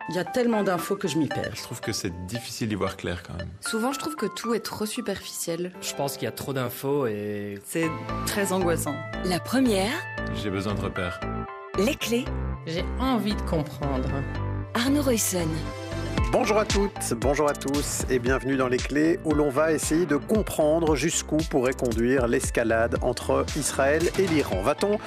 Il y a tellement d'infos que je m'y perds. Je trouve que c'est difficile d'y voir clair quand même. Souvent, je trouve que tout est trop superficiel. Je pense qu'il y a trop d'infos et... C'est très angoissant. La première, J'ai besoin de repères. les clés, J'ai envie de comprendre. Arnaud Roysson. Bonjour à toutes, bonjour à tous et bienvenue dans Les Clés où l'on va essayer de comprendre jusqu'où pourrait conduire l'escalade entre Israël et l'Iran. Va-t-on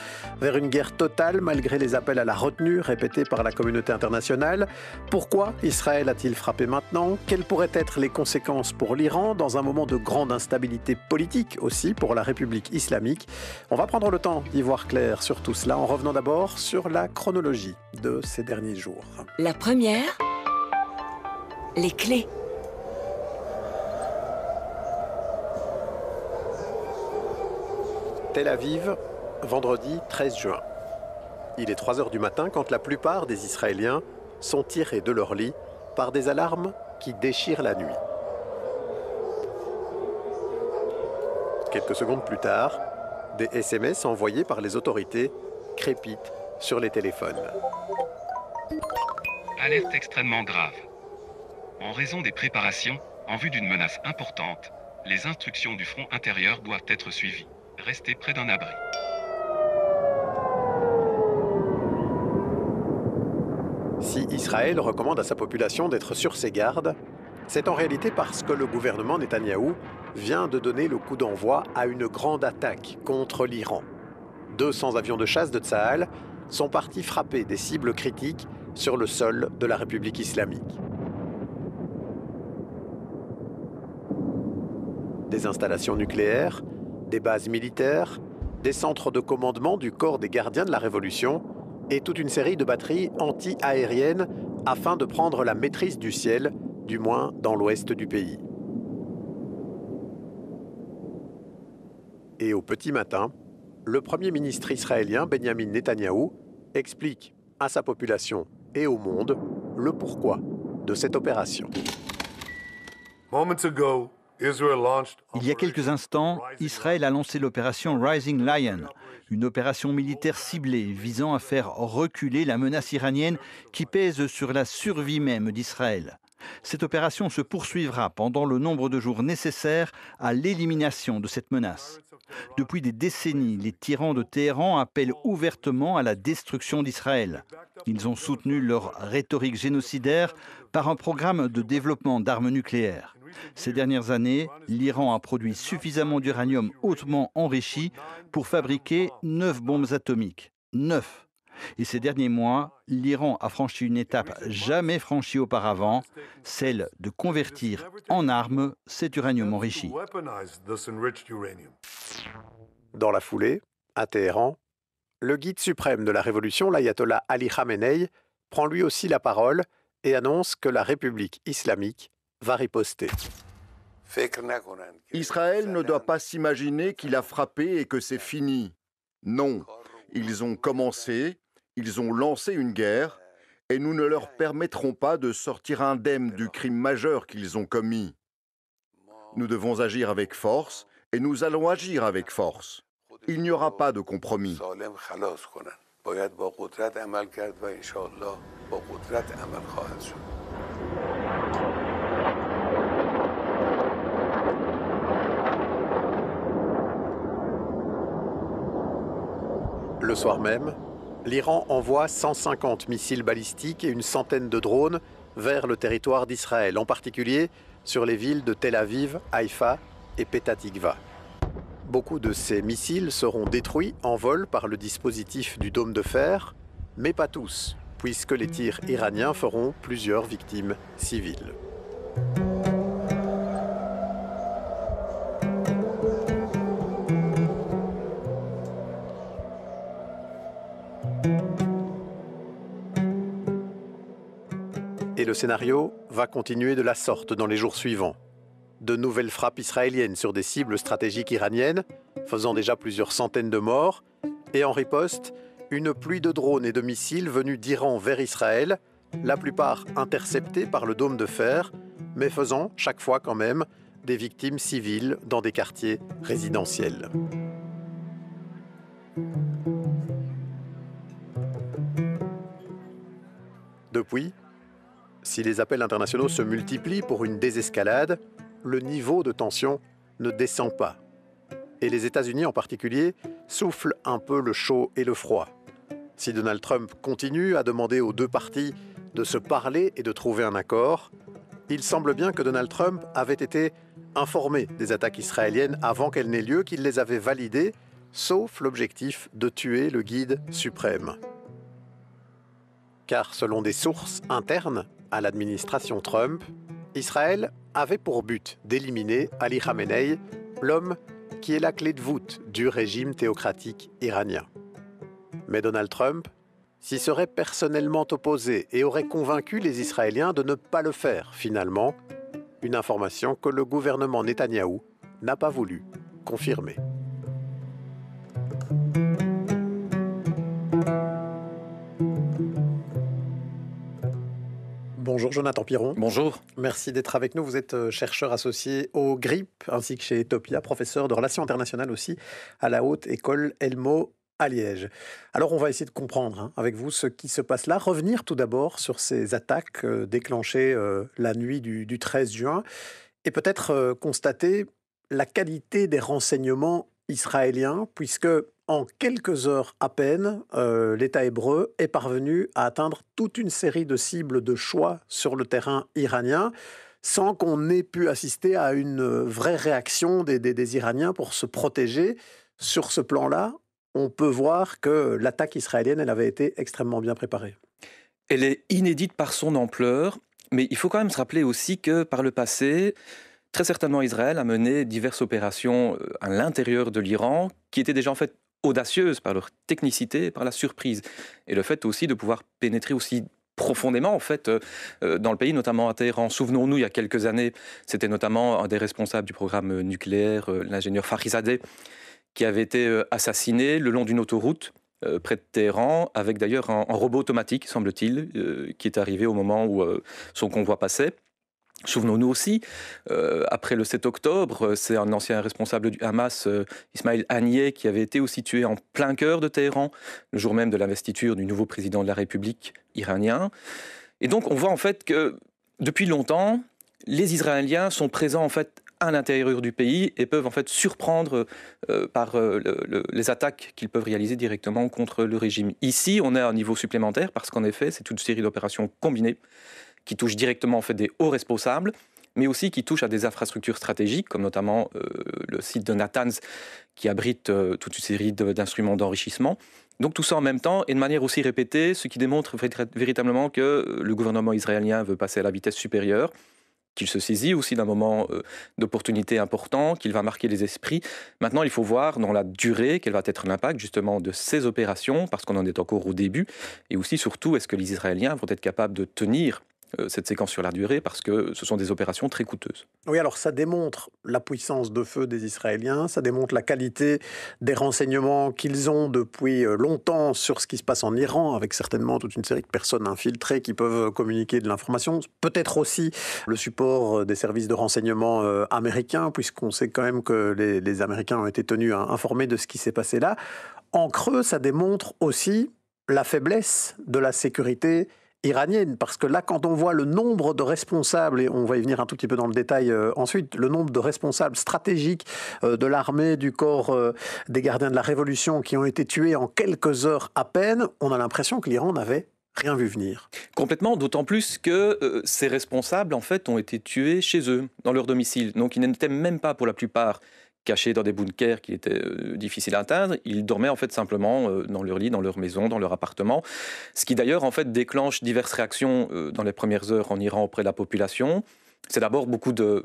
vers une guerre totale malgré les appels à la retenue répétés par la communauté internationale? Pourquoi Israël a-t-il frappé maintenant? Quelles pourraient être les conséquences pour l'Iran dans un moment de grande instabilité politique aussi pour la République islamique? On va prendre le temps d'y voir clair sur tout cela en revenant d'abord sur la chronologie de ces derniers jours. La première, les clés. Tel Aviv, vendredi 13 juin. Il est 3 heures du matin quand la plupart des Israéliens sont tirés de leur lit par des alarmes qui déchirent la nuit. Quelques secondes plus tard, des SMS envoyés par les autorités crépitent sur les téléphones. Alerte extrêmement grave. En raison des préparations, en vue d'une menace importante, les instructions du front intérieur doivent être suivies. Restez près d'un abri. Si Israël recommande à sa population d'être sur ses gardes, c'est en réalité parce que le gouvernement Netanyahou vient de donner le coup d'envoi à une grande attaque contre l'Iran. 200 avions de chasse de Tsahal sont partis frapper des cibles critiques sur le sol de la République islamique. Des installations nucléaires, des bases militaires, des centres de commandement du corps des gardiens de la Révolution et toute une série de batteries anti-aériennes afin de prendre la maîtrise du ciel, du moins dans l'ouest du pays. Et au petit matin, le Premier ministre israélien Benjamin Netanyahou explique à sa population et au monde le pourquoi de cette opération. Il y a quelques instants, Israël a lancé l'opération Rising Lion, une opération militaire ciblée visant à faire reculer la menace iranienne qui pèse sur la survie même d'Israël. Cette opération se poursuivra pendant le nombre de jours nécessaires à l'élimination de cette menace. Depuis des décennies, les tyrans de Téhéran appellent ouvertement à la destruction d'Israël. Ils ont soutenu leur rhétorique génocidaire par un programme de développement d'armes nucléaires. Ces dernières années, l'Iran a produit suffisamment d'uranium hautement enrichi pour fabriquer 9 bombes atomiques. 9. Et ces derniers mois, l'Iran a franchi une étape jamais franchie auparavant, celle de convertir en armes cet uranium enrichi. Dans la foulée, à Téhéran, le guide suprême de la révolution, l'ayatollah Ali Khamenei, prend lui aussi la parole et annonce que la République islamique va riposter. Israël ne doit pas s'imaginer qu'il a frappé et que c'est fini. Non, ils ont commencé, ils ont lancé une guerre, et nous ne leur permettrons pas de sortir indemnes du crime majeur qu'ils ont commis. Nous devons agir avec force, et nous allons agir avec force. Il n'y aura pas de compromis. Le soir même, l'Iran envoie 150 missiles balistiques et une centaine de drones vers le territoire d'Israël, en particulier sur les villes de Tel Aviv, Haïfa et Petah Tikva. Beaucoup de ces missiles seront détruits en vol par le dispositif du dôme de fer, mais pas tous, puisque les tirs iraniens feront plusieurs victimes civiles. Et le scénario va continuer de la sorte dans les jours suivants. De nouvelles frappes israéliennes sur des cibles stratégiques iraniennes, faisant déjà plusieurs centaines de morts, et en riposte, une pluie de drones et de missiles venus d'Iran vers Israël, la plupart interceptés par le dôme de fer, mais faisant chaque fois quand même des victimes civiles dans des quartiers résidentiels. Depuis, Si les appels internationaux se multiplient pour une désescalade, le niveau de tension ne descend pas. Et les États-Unis en particulier soufflent un peu le chaud et le froid. Si Donald Trump continue à demander aux deux parties de se parler et de trouver un accord, il semble bien que Donald Trump avait été informé des attaques israéliennes avant qu'elles n'aient lieu, qu'il les avait validées, sauf l'objectif de tuer le guide suprême. Car selon des sources internes à l'administration Trump, Israël avait pour but d'éliminer Ali Khamenei, l'homme qui est la clé de voûte du régime théocratique iranien. Mais Donald Trump s'y serait personnellement opposé et aurait convaincu les Israéliens de ne pas le faire finalement, une information que le gouvernement Netanyahou n'a pas voulu confirmer. Bonjour Jonathan Piron. Bonjour. Merci d'être avec nous. Vous êtes chercheur associé au GRIP ainsi que chez Etopia, professeur de relations internationales aussi à la Haute École Elmo à Liège. Alors on va essayer de comprendre avec vous ce qui se passe là. Revenir tout d'abord sur ces attaques déclenchées la nuit du 13 juin et peut-être constater la qualité des renseignements israéliens puisque en quelques heures à peine, l'État hébreu est parvenu à atteindre toute une série de cibles de choix sur le terrain iranien sans qu'on ait pu assister à une vraie réaction des Iraniens pour se protéger. Sur ce plan-là, on peut voir que l'attaque israélienne, elle avait été extrêmement bien préparée. Elle est inédite par son ampleur, mais il faut quand même se rappeler aussi que par le passé, très certainement Israël a mené diverses opérations à l'intérieur de l'Iran qui étaient déjà en fait audacieuses par leur technicité et par la surprise. Et le fait aussi de pouvoir pénétrer aussi profondément en fait dans le pays, notamment à Téhéran. Souvenons-nous, il y a quelques années, c'était notamment un des responsables du programme nucléaire, l'ingénieur Fakhrizadeh, qui avait été assassiné le long d'une autoroute près de Téhéran, avec d'ailleurs un robot automatique, semble-t-il, qui est arrivé au moment où son convoi passait. Souvenons-nous aussi, après le 7 octobre, c'est un ancien responsable du Hamas, Ismail Haniyeh, qui avait été aussi tué en plein cœur de Téhéran, le jour même de l'investiture du nouveau président de la République iranien. Et donc on voit en fait que depuis longtemps, les Israéliens sont présents en fait à l'intérieur du pays et peuvent en fait surprendre par les attaques qu'ils peuvent réaliser directement contre le régime. Ici, on est à un niveau supplémentaire parce qu'en effet, c'est toute une série d'opérations combinées qui touchent directement en fait des hauts responsables, mais aussi qui touchent à des infrastructures stratégiques, comme notamment le site de Natanz, qui abrite toute une série d'instruments d'enrichissement. Donc tout ça en même temps et de manière aussi répétée, ce qui démontre véritablement que le gouvernement israélien veut passer à la vitesse supérieure, qu'il se saisit aussi d'un moment d'opportunité important, qu'il va marquer les esprits. Maintenant, il faut voir dans la durée quel va être l'impact justement de ces opérations, parce qu'on en est encore au début, et aussi surtout, est-ce que les Israéliens vont être capables de tenir cette séquence sur la durée, parce que ce sont des opérations très coûteuses. Oui, alors ça démontre la puissance de feu des Israéliens, ça démontre la qualité des renseignements qu'ils ont depuis longtemps sur ce qui se passe en Iran, avec certainement toute une série de personnes infiltrées qui peuvent communiquer de l'information. Peut-être aussi le support des services de renseignement américains, puisqu'on sait quand même que les Américains ont été tenus informés de ce qui s'est passé là. En creux, ça démontre aussi la faiblesse de la sécurité iranienne, parce que là, quand on voit le nombre de responsables, et on va y venir un tout petit peu dans le détail ensuite, le nombre de responsables stratégiques de l'armée, du corps des gardiens de la Révolution qui ont été tués en quelques heures à peine, on a l'impression que l'Iran n'avait rien vu venir. Complètement, d'autant plus que ces responsables, en fait, ont été tués chez eux, dans leur domicile. Donc, ils n'étaient même pas, pour la plupart, cachés dans des bunkers qui étaient difficiles à atteindre. Ils dormaient en fait simplement dans leur lit, dans leur maison, dans leur appartement. Ce qui d'ailleurs en fait déclenche diverses réactions dans les premières heures en Iran auprès de la population. C'est d'abord beaucoup de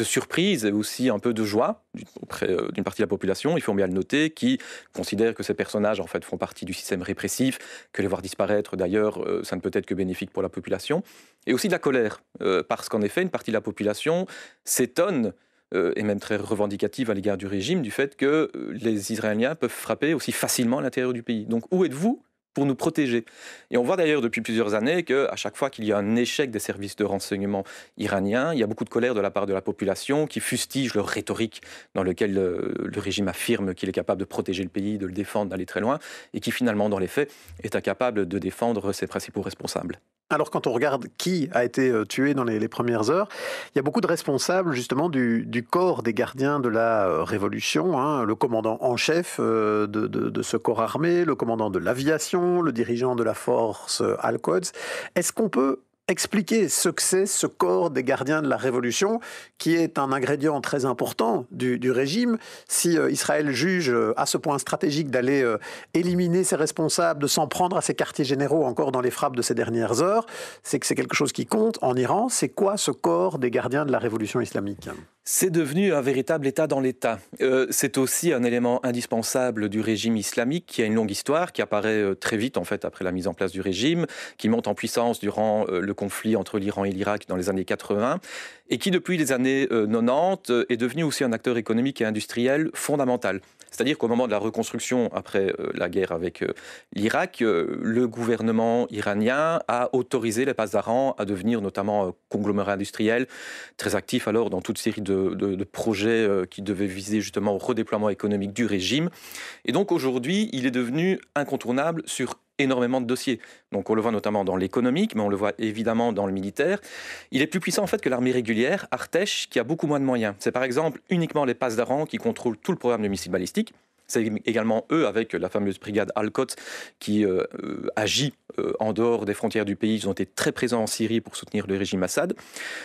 surprise et aussi un peu de joie auprès d'une partie de la population, il faut bien le noter, qui considère que ces personnages en fait font partie du système répressif, que les voir disparaître d'ailleurs, ça ne peut être que bénéfique pour la population. Et aussi de la colère, parce qu'en effet, une partie de la population s'étonne et même très revendicative à l'égard du régime, du fait que les Israéliens peuvent frapper aussi facilement à l'intérieur du pays. Donc où êtes-vous pour nous protéger? Et on voit d'ailleurs depuis plusieurs années qu'à chaque fois qu'il y a un échec des services de renseignement iraniens, il y a beaucoup de colère de la part de la population qui fustige leur rhétorique dans laquelle le régime affirme qu'il est capable de protéger le pays, de le défendre, d'aller très loin, et qui finalement, dans les faits, est incapable de défendre ses principaux responsables. Alors quand on regarde qui a été tué dans les premières heures, il y a beaucoup de responsables justement du corps des gardiens de la Révolution, hein, le commandant en chef de ce corps armé, le commandant de l'aviation, le dirigeant de la force Al-Quds. Est-ce qu'on peut expliquer ce que c'est ce corps des gardiens de la Révolution, qui est un ingrédient très important du régime? Si Israël juge à ce point stratégique d'aller éliminer ses responsables, de s'en prendre à ses quartiers généraux encore dans les frappes de ces dernières heures, c'est que c'est quelque chose qui compte en Iran. C'est quoi ce corps des gardiens de la Révolution islamique? C'est devenu un véritable État dans l'État. C'est aussi un élément indispensable du régime islamique qui a une longue histoire, qui apparaît très vite en fait après la mise en place du régime, qui monte en puissance durant le conflit entre l'Iran et l'Irak dans les années 80 et qui depuis les années 90 est devenu aussi un acteur économique et industriel fondamental. C'est-à-dire qu'au moment de la reconstruction après la guerre avec l'Irak, le gouvernement iranien a autorisé les Pasdaran à devenir notamment conglomérat industriel, très actif alors dans toute série de projets qui devaient viser justement au redéploiement économique du régime. Et donc aujourd'hui, il est devenu incontournable sur énormément de dossiers. Donc on le voit notamment dans l'économique, mais on le voit évidemment dans le militaire. Il est plus puissant en fait que l'armée régulière, Artesh, qui a beaucoup moins de moyens. C'est par exemple uniquement les Pasdaran qui contrôlent tout le programme de missiles balistiques. C'est également eux, avec la fameuse brigade Al-Quds, qui agit en dehors des frontières du pays. Ils ont été très présents en Syrie pour soutenir le régime Assad.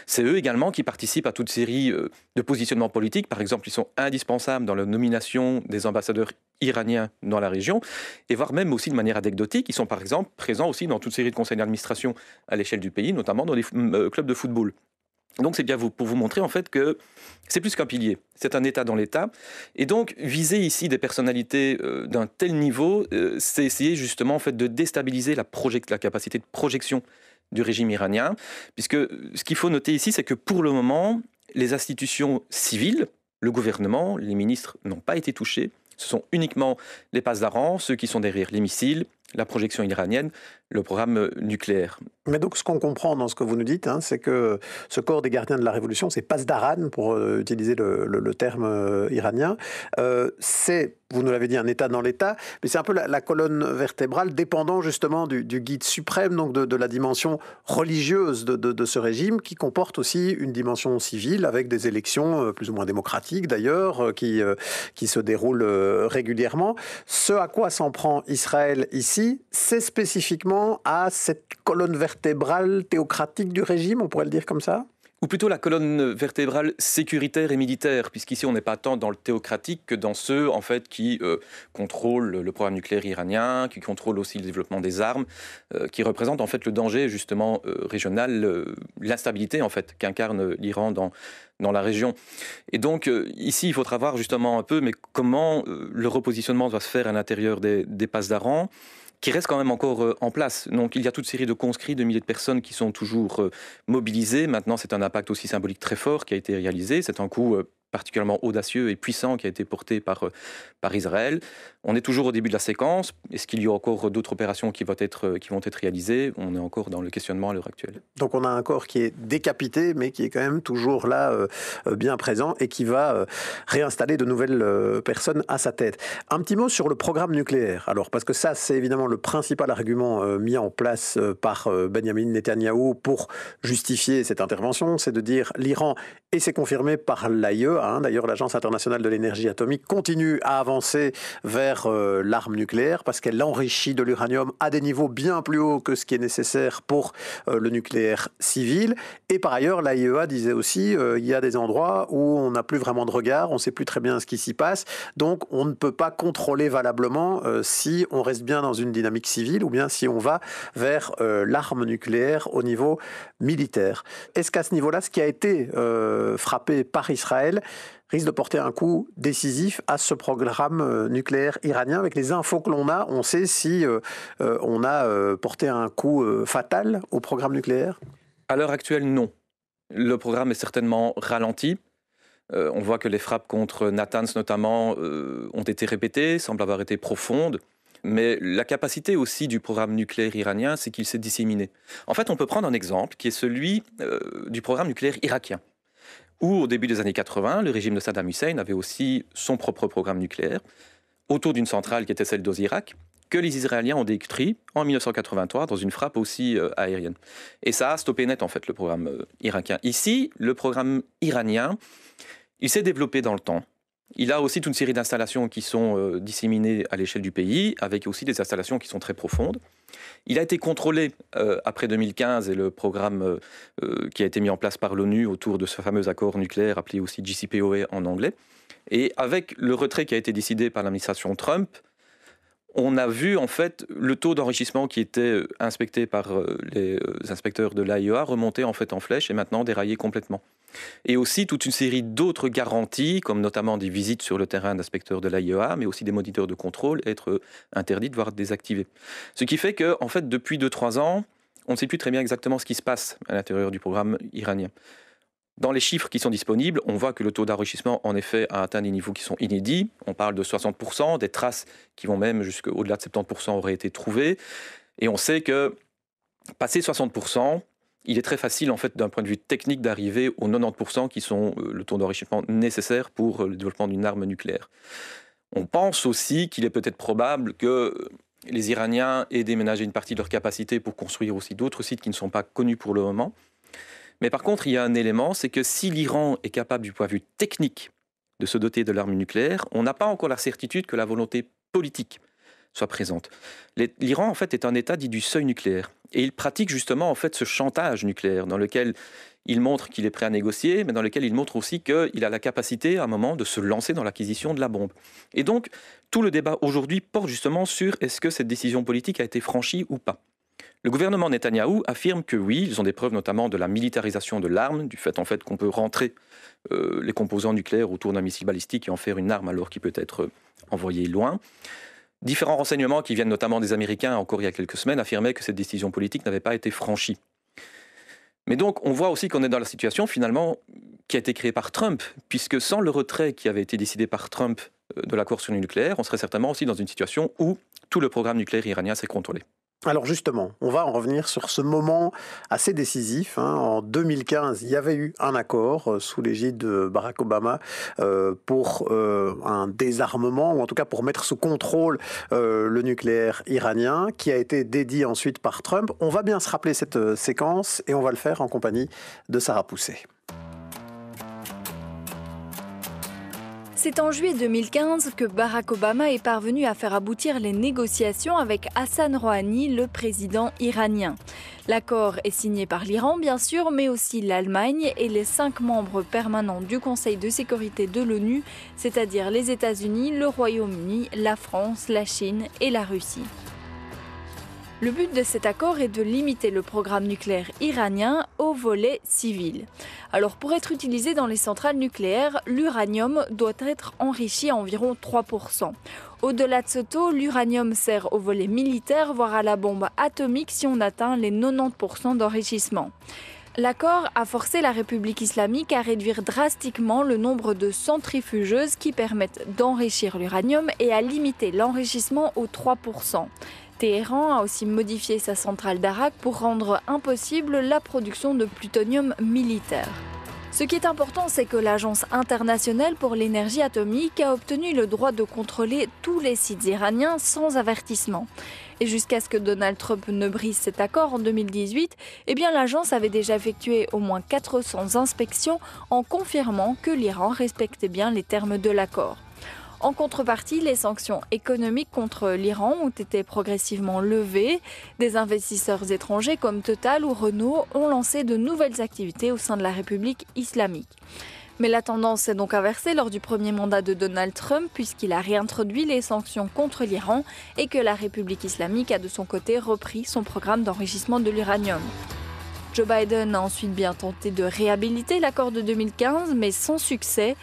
C'est eux également qui participent à toute série de positionnements politiques. Par exemple, ils sont indispensables dans la nomination des ambassadeurs iraniens dans la région, et voire même aussi de manière anecdotique, ils sont par exemple présents aussi dans toute série de conseils d'administration à l'échelle du pays, notamment dans les clubs de football. Donc c'est bien pour vous montrer en fait que c'est plus qu'un pilier, c'est un État dans l'État. Et donc viser ici des personnalités d'un tel niveau, c'est essayer justement en fait de déstabiliser la capacité de projection du régime iranien. Puisque ce qu'il faut noter ici, c'est que pour le moment, les institutions civiles, le gouvernement, les ministres n'ont pas été touchés. Ce sont uniquement les Pasdaran, ceux qui sont derrière les missiles, la projection iranienne, le programme nucléaire. Mais donc ce qu'on comprend dans ce que vous nous dites, hein, c'est que ce corps des gardiens de la Révolution, c'est Pasdaran, pour utiliser le terme iranien, c'est, vous nous l'avez dit, un État dans l'État, mais c'est un peu la colonne vertébrale dépendant justement du guide suprême, donc de la dimension religieuse de ce régime, qui comporte aussi une dimension civile, avec des élections plus ou moins démocratiques d'ailleurs, qui se déroulent régulièrement. Ce à quoi s'en prend Israël ici, c'est spécifiquement à cette colonne vertébrale théocratique du régime, on pourrait le dire comme ça ? Ou plutôt la colonne vertébrale sécuritaire et militaire, puisqu'ici on n'est pas tant dans le théocratique que dans ceux en fait, qui contrôlent le programme nucléaire iranien, qui contrôlent aussi le développement des armes, qui représentent en fait le danger justement régional, l'instabilité en fait qu'incarne l'Iran dans la région. Et donc ici il faudra voir justement un peu mais comment le repositionnement doit se faire à l'intérieur des Pasdaran, qui reste quand même encore en place. Donc il y a toute série de conscrits, de milliers de personnes qui sont toujours mobilisées. Maintenant, c'est un impact aussi symbolique très fort qui a été réalisé. C'est un coup particulièrement audacieux et puissant qui a été porté par Israël. On est toujours au début de la séquence. Est-ce qu'il y a encore d'autres opérations qui vont être réalisées ? On est encore dans le questionnement à l'heure actuelle. Donc on a un corps qui est décapité, mais qui est quand même toujours là, bien présent, et qui va réinstaller de nouvelles personnes à sa tête. Un petit mot sur le programme nucléaire. Alors, parce que ça, c'est évidemment le principal argument mis en place par Benjamin Netanyahou pour justifier cette intervention, c'est de dire l'Iran, et c'est confirmé par l'AIE, d'ailleurs l'Agence internationale de l'énergie atomique, continue à avancer vers l'arme nucléaire parce qu'elle enrichit de l'uranium à des niveaux bien plus hauts que ce qui est nécessaire pour le nucléaire civil. Et par ailleurs, l'AIEA disait aussi il y a des endroits où on n'a plus vraiment de regard, on ne sait plus très bien ce qui s'y passe, donc on ne peut pas contrôler valablement si on reste bien dans une dynamique civile ou bien si on va vers l'arme nucléaire au niveau militaire. Est-ce qu'à ce niveau-là, ce qui a été frappé par Israël risque de porter un coup décisif à ce programme nucléaire iranien? Avec les infos que l'on a, on sait si on a porté un coup fatal au programme nucléaire? À l'heure actuelle, non. Le programme est certainement ralenti. On voit que les frappes contre Natanz notamment ont été répétées, semblent avoir été profondes. Mais la capacité aussi du programme nucléaire iranien, c'est qu'il s'est disséminé. En fait, on peut prendre un exemple qui est celui du programme nucléaire irakien, où au début des années 80, le régime de Saddam Hussein avait aussi son propre programme nucléaire, autour d'une centrale qui était celle d'Ozirak, que les Israéliens ont détruit en 1983 dans une frappe aussi aérienne. Et ça a stoppé net en fait le programme irakien. Ici, le programme iranien, il s'est développé dans le temps. Il a aussi toute une série d'installations qui sont disséminées à l'échelle du pays, avec aussi des installations qui sont très profondes. Il a été contrôlé après 2015 et le programme qui a été mis en place par l'ONU autour de ce fameux accord nucléaire appelé aussi JCPOA en anglais. Et avec le retrait qui a été décidé par l'administration Trump, on a vu en fait le taux d'enrichissement qui était inspecté par les inspecteurs de l'AIEA remonter en fait en flèche et maintenant dérailler complètement. Et aussi toute une série d'autres garanties, comme notamment des visites sur le terrain d'inspecteurs de l'AIEA, mais aussi des moniteurs de contrôle, être interdites, voire désactivées. Ce qui fait que, en fait, depuis 2-3 ans, on ne sait plus très bien exactement ce qui se passe à l'intérieur du programme iranien. Dans les chiffres qui sont disponibles, on voit que le taux d'enrichissement, en effet, a atteint des niveaux qui sont inédits. On parle de 60%, des traces qui vont même jusqu'au-delà de 70% auraient été trouvées. Et on sait que, passé 60%, il est très facile, en fait, d'un point de vue technique, d'arriver aux 90% qui sont le taux d'enrichissement nécessaire pour le développement d'une arme nucléaire. On pense aussi qu'il est peut-être probable que les Iraniens aient déménagé une partie de leur capacité pour construire aussi d'autres sites qui ne sont pas connus pour le moment. Mais par contre, il y a un élément, c'est que si l'Iran est capable, du point de vue technique, de se doter de l'arme nucléaire, on n'a pas encore la certitude que la volonté politique soit présente. L'Iran, en fait, est un État dit du seuil nucléaire. Et il pratique justement, en fait, ce chantage nucléaire dans lequel il montre qu'il est prêt à négocier, mais dans lequel il montre aussi qu'il a la capacité, à un moment, de se lancer dans l'acquisition de la bombe. Et donc, tout le débat aujourd'hui porte justement sur est-ce que cette décision politique a été franchie ou pas. Le gouvernement Netanyahou affirme que oui, ils ont des preuves notamment de la militarisation de l'arme, du fait en fait qu'on peut rentrer les composants nucléaires autour d'un missile balistique et en faire une arme alors qu'il peut être envoyé loin. Différents renseignements qui viennent notamment des Américains, encore il y a quelques semaines, affirmaient que cette décision politique n'avait pas été franchie. Mais donc, on voit aussi qu'on est dans la situation, finalement, qui a été créée par Trump, puisque sans le retrait qui avait été décidé par Trump de l'accord sur le nucléaire, on serait certainement aussi dans une situation où tout le programme nucléaire iranien s'est contrôlé. Alors justement, on va en revenir sur ce moment assez décisif. En 2015, il y avait eu un accord sous l'égide de Barack Obama pour un désarmement, ou en tout cas pour mettre sous contrôle le nucléaire iranien, qui a été dédié ensuite par Trump. On va bien se rappeler cette séquence et on va le faire en compagnie de Sarah Pousset. C'est en juillet 2015 que Barack Obama est parvenu à faire aboutir les négociations avec Hassan Rouhani, le président iranien. L'accord est signé par l'Iran, bien sûr, mais aussi l'Allemagne et les 5 membres permanents du Conseil de sécurité de l'ONU, c'est-à-dire les États-Unis, le Royaume-Uni, la France, la Chine et la Russie. Le but de cet accord est de limiter le programme nucléaire iranien au volet civil. Alors pour être utilisé dans les centrales nucléaires, l'uranium doit être enrichi à environ 3%. Au-delà de ce taux, l'uranium sert au volet militaire, voire à la bombe atomique si on atteint les 90% d'enrichissement. L'accord a forcé la République islamique à réduire drastiquement le nombre de centrifugeuses qui permettent d'enrichir l'uranium et à limiter l'enrichissement aux 3%. Téhéran a aussi modifié sa centrale d'Arak pour rendre impossible la production de plutonium militaire. Ce qui est important, c'est que l'Agence internationale pour l'énergie atomique a obtenu le droit de contrôler tous les sites iraniens sans avertissement. Et jusqu'à ce que Donald Trump ne brise cet accord en 2018, l'agence avait déjà effectué au moins 400 inspections en confirmant que l'Iran respectait bien les termes de l'accord. En contrepartie, les sanctions économiques contre l'Iran ont été progressivement levées. Des investisseurs étrangers comme Total ou Renault ont lancé de nouvelles activités au sein de la République islamique. Mais la tendance s'est donc inversée lors du premier mandat de Donald Trump puisqu'il a réintroduit les sanctions contre l'Iran et que la République islamique a de son côté repris son programme d'enrichissement de l'uranium. Joe Biden a ensuite bien tenté de réhabiliter l'accord de 2015, mais sans succès.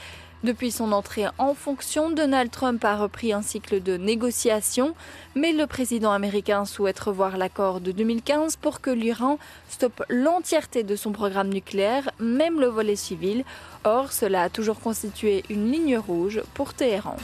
Depuis son entrée en fonction, Donald Trump a repris un cycle de négociations, mais le président américain souhaite revoir l'accord de 2015 pour que l'Iran stoppe l'entièreté de son programme nucléaire, même le volet civil. Or, cela a toujours constitué une ligne rouge pour Téhéran.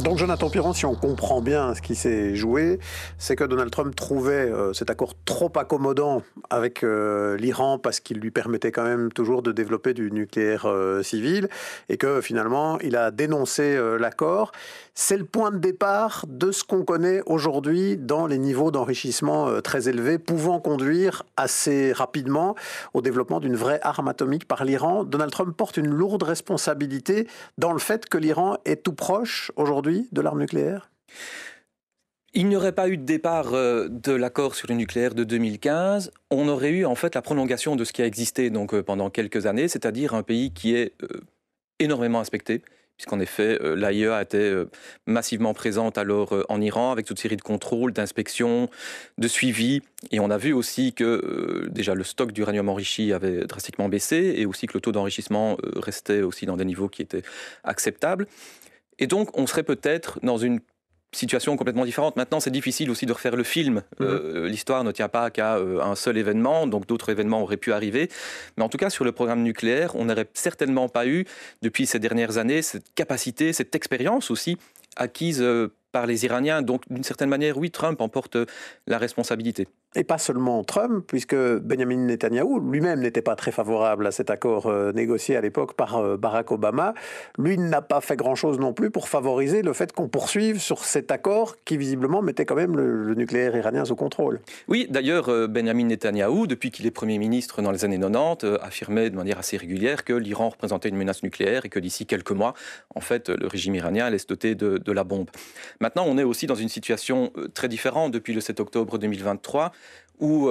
Donc Jonathan Piron, si on comprend bien ce qui s'est joué, c'est que Donald Trump trouvait cet accord trop accommodant avec l'Iran parce qu'il lui permettait quand même toujours de développer du nucléaire civil et que finalement il a dénoncé l'accord. C'est le point de départ de ce qu'on connaît aujourd'hui dans les niveaux d'enrichissement très élevés, pouvant conduire assez rapidement au développement d'une vraie arme atomique par l'Iran. Donald Trump porte une lourde responsabilité dans le fait que l'Iran est tout proche aujourd'hui de l'arme nucléaire ? Il n'y aurait pas eu de départ de l'accord sur le nucléaire de 2015. On aurait eu en fait la prolongation de ce qui a existé donc, pendant quelques années, c'est-à-dire un pays qui est énormément inspecté, puisqu'en effet, l'AIEA était massivement présente alors en Iran, avec toute série de contrôles, d'inspections, de suivi. Et on a vu aussi que déjà le stock d'uranium enrichi avait drastiquement baissé, et aussi que le taux d'enrichissement restait aussi dans des niveaux qui étaient acceptables. Et donc, on serait peut-être dans une situation complètement différente. Maintenant, c'est difficile aussi de refaire le film. L'histoire ne tient pas qu'à un seul événement, donc d'autres événements auraient pu arriver. Mais en tout cas, sur le programme nucléaire, on n'aurait certainement pas eu, depuis ces dernières années, cette capacité, cette expérience aussi, acquise par les Iraniens. Donc, d'une certaine manière, oui, Trump en porte la responsabilité. Et pas seulement Trump, puisque Benjamin Netanyahou lui-même n'était pas très favorable à cet accord négocié à l'époque par Barack Obama. Lui n'a pas fait grand-chose non plus pour favoriser le fait qu'on poursuive sur cet accord qui visiblement mettait quand même le nucléaire iranien sous contrôle. Oui, d'ailleurs, Benjamin Netanyahou, depuis qu'il est Premier ministre dans les années 90, affirmait de manière assez régulière que l'Iran représentait une menace nucléaire et que d'ici quelques mois, en fait, le régime iranien allait se doter de la bombe. Maintenant, on est aussi dans une situation très différente depuis le 7 octobre 2023, où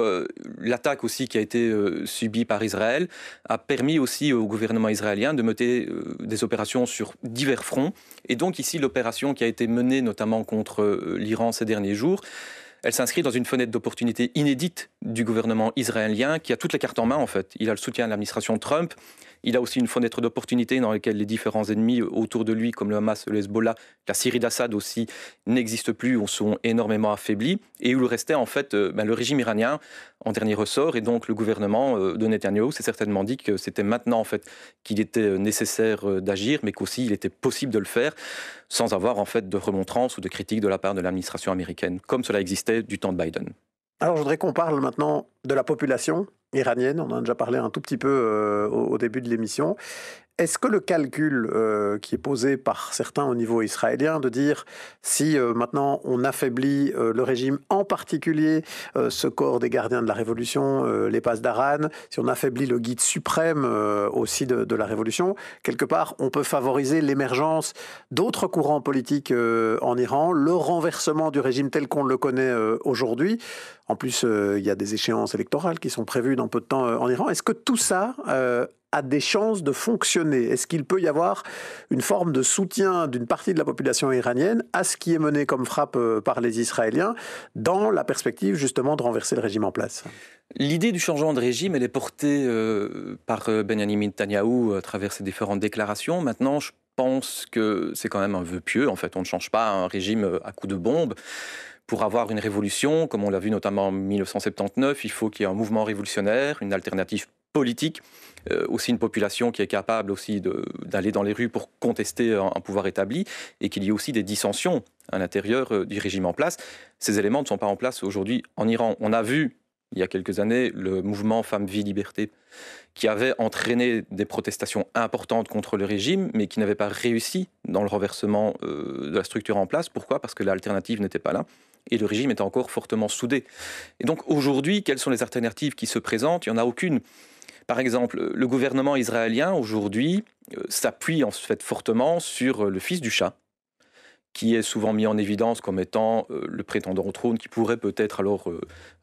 l'attaque aussi qui a été subie par Israël a permis aussi au gouvernement israélien de mener des opérations sur divers fronts. Et donc ici, l'opération qui a été menée notamment contre l'Iran ces derniers jours, elle s'inscrit dans une fenêtre d'opportunité inédite du gouvernement israélien qui a toutes les cartes en main en fait. Il a le soutien de l'administration Trump. Il a aussi une fenêtre d'opportunité dans laquelle les différents ennemis autour de lui, comme le Hamas, le Hezbollah, la Syrie d'Assad aussi, n'existent plus ou sont énormément affaiblis. Et où il restait en fait le régime iranien en dernier ressort. Et donc le gouvernement de Netanyahou s'est certainement dit que c'était maintenant en fait qu'il était nécessaire d'agir, mais qu'aussi il était possible de le faire sans avoir en fait de remontrances ou de critiques de la part de l'administration américaine, comme cela existait du temps de Biden. Alors je voudrais qu'on parle maintenant de la population iranienne. On en a déjà parlé un tout petit peu au début de l'émission. Est-ce que le calcul qui est posé par certains au niveau israélien de dire si maintenant on affaiblit le régime, en particulier ce corps des gardiens de la révolution, les Pasdaran, si on affaiblit le guide suprême aussi de la révolution, quelque part on peut favoriser l'émergence d'autres courants politiques en Iran, le renversement du régime tel qu'on le connaît aujourd'hui. En plus, il y a des échéances électorales qui sont prévues dans peu de temps en Iran. Est-ce que tout ça a des chances de fonctionner? Est-ce qu'il peut y avoir une forme de soutien d'une partie de la population iranienne à ce qui est mené comme frappe par les Israéliens dans la perspective justement de renverser le régime en place? L'idée du changement de régime, elle est portée par Benjamin Netanyahou à travers ses différentes déclarations. Maintenant, je pense que c'est quand même un vœu pieux. En fait, on ne change pas un régime à coups de bombe. Pour avoir une révolution, comme on l'a vu notamment en 1979, il faut qu'il y ait un mouvement révolutionnaire, une alternative politique, aussi une population qui est capable aussi d'aller dans les rues pour contester un pouvoir établi, et qu'il y ait aussi des dissensions à l'intérieur du régime en place. Ces éléments ne sont pas en place aujourd'hui en Iran. On a vu, il y a quelques années, le mouvement Femmes, Vie, Liberté, qui avait entraîné des protestations importantes contre le régime, mais qui n'avait pas réussi dans le renversement de la structure en place. Pourquoi ? Parce que l'alternative n'était pas là. Et le régime était encore fortement soudé. Et donc aujourd'hui, quelles sont les alternatives qui se présentent ? Il n'y en a aucune. Par exemple, le gouvernement israélien aujourd'hui s'appuie en fait fortement sur le fils du Shah, qui est souvent mis en évidence comme étant le prétendant au trône qui pourrait peut-être alors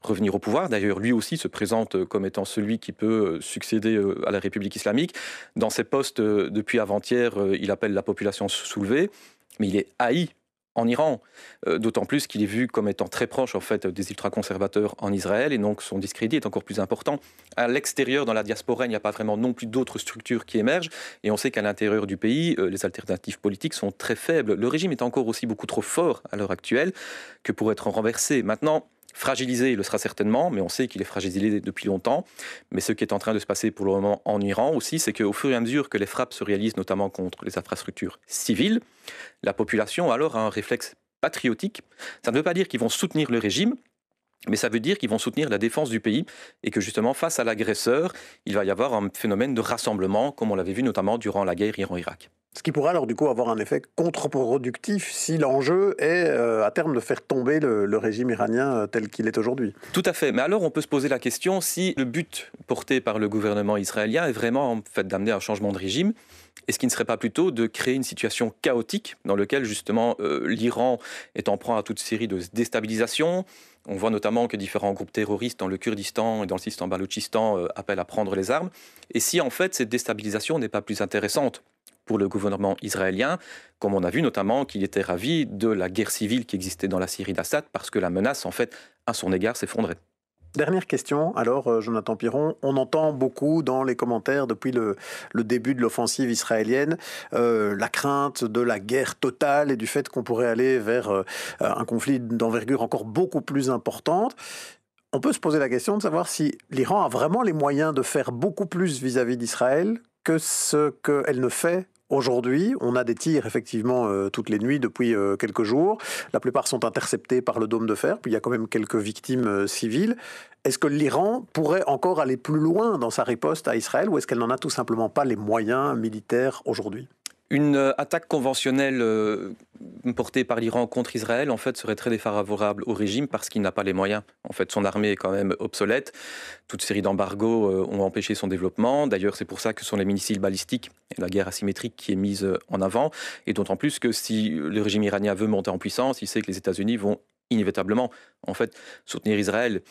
revenir au pouvoir. D'ailleurs, lui aussi se présente comme étant celui qui peut succéder à la République islamique. Dans ses postes depuis avant-hier, il appelle la population à se soulever, mais il est haï en Iran, d'autant plus qu'il est vu comme étant très proche en fait des ultra-conservateurs en Israël, et donc son discrédit est encore plus important. À l'extérieur, dans la diaspora, il n'y a pas vraiment non plus d'autres structures qui émergent, et on sait qu'à l'intérieur du pays, les alternatives politiques sont très faibles. Le régime est encore aussi beaucoup trop fort à l'heure actuelle que pour être renversé. Maintenant, Fragilisé, il le sera certainement, mais on sait qu'il est fragilisé depuis longtemps. Mais ce qui est en train de se passer pour le moment en Iran aussi, c'est qu'au fur et à mesure que les frappes se réalisent, notamment contre les infrastructures civiles, la population alors a un réflexe patriotique. Ça ne veut pas dire qu'ils vont soutenir le régime, mais ça veut dire qu'ils vont soutenir la défense du pays et que justement, face à l'agresseur, il va y avoir un phénomène de rassemblement, comme on l'avait vu notamment durant la guerre Iran-Irak. Ce qui pourrait alors du coup avoir un effet contre-productif si l'enjeu est à terme de faire tomber le régime iranien tel qu'il est aujourd'hui. Tout à fait. Mais alors on peut se poser la question si le but porté par le gouvernement israélien est vraiment en fait d'amener un changement de régime. Est-ce qu'il ne serait pas plutôt de créer une situation chaotique dans laquelle justement l'Iran est en proie à toute série de déstabilisations? On voit notamment que différents groupes terroristes dans le Kurdistan et dans le Sistan-Baloutchistan appellent à prendre les armes. Et si en fait cette déstabilisation n'est pas plus intéressante pour le gouvernement israélien, comme on a vu notamment qu'il était ravi de la guerre civile qui existait dans la Syrie d'Assad parce que la menace en fait à son égard s'effondrait. Dernière question, alors Jonathan Piron, on entend beaucoup dans les commentaires depuis le début de l'offensive israélienne la crainte de la guerre totale et du fait qu'on pourrait aller vers un conflit d'envergure encore beaucoup plus importante. On peut se poser la question de savoir si l'Iran a vraiment les moyens de faire beaucoup plus vis-à-vis d'Israël que ce qu'elle ne fait aujourd'hui. On a des tirs effectivement toutes les nuits depuis quelques jours. La plupart sont interceptés par le dôme de fer, puis il y a quand même quelques victimes civiles. Est-ce que l'Iran pourrait encore aller plus loin dans sa riposte à Israël ou est-ce qu'elle n'en a tout simplement pas les moyens militaires aujourd'hui ? Une attaque conventionnelle portée par l'Iran contre Israël, en fait, serait très défavorable au régime parce qu'il n'a pas les moyens. En fait, son armée est quand même obsolète. Toute série d'embargos ont empêché son développement. D'ailleurs, c'est pour ça que ce sont les missiles balistiques et la guerre asymétrique qui est mise en avant. Et d'autant plus que si le régime iranien veut monter en puissance, il sait que les États-Unis vont inévitablement, en fait, soutenir Israël.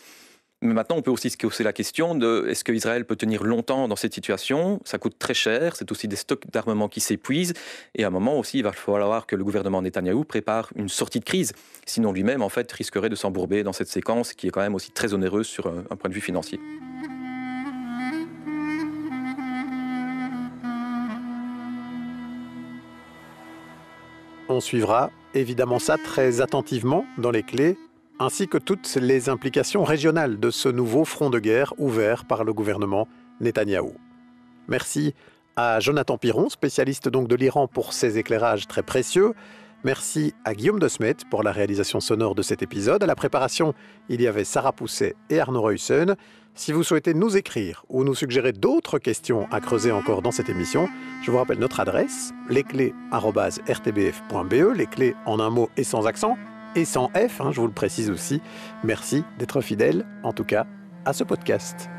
Mais maintenant, on peut aussi se poser la question de est-ce qu'Israël peut tenir longtemps dans cette situation? Ça coûte très cher, c'est aussi des stocks d'armement qui s'épuisent. Et à un moment aussi, il va falloir que le gouvernement Netanyahou prépare une sortie de crise. Sinon, lui-même, en fait, risquerait de s'embourber dans cette séquence qui est quand même aussi très onéreuse sur un point de vue financier. On suivra évidemment ça très attentivement dans les clés, ainsi que toutes les implications régionales de ce nouveau front de guerre ouvert par le gouvernement Netanyahou. Merci à Jonathan Piron, spécialiste donc de l'Iran, pour ses éclairages très précieux. Merci à Guillaume de Smet pour la réalisation sonore de cet épisode. À la préparation, il y avait Sarah Pousset et Arnaud Reussen. Si vous souhaitez nous écrire ou nous suggérer d'autres questions à creuser encore dans cette émission, je vous rappelle notre adresse, lesclés@rtbf.be, les clés en un mot et sans accent, et sans F, je vous le précise aussi. Merci d'être fidèle, en tout cas, à ce podcast.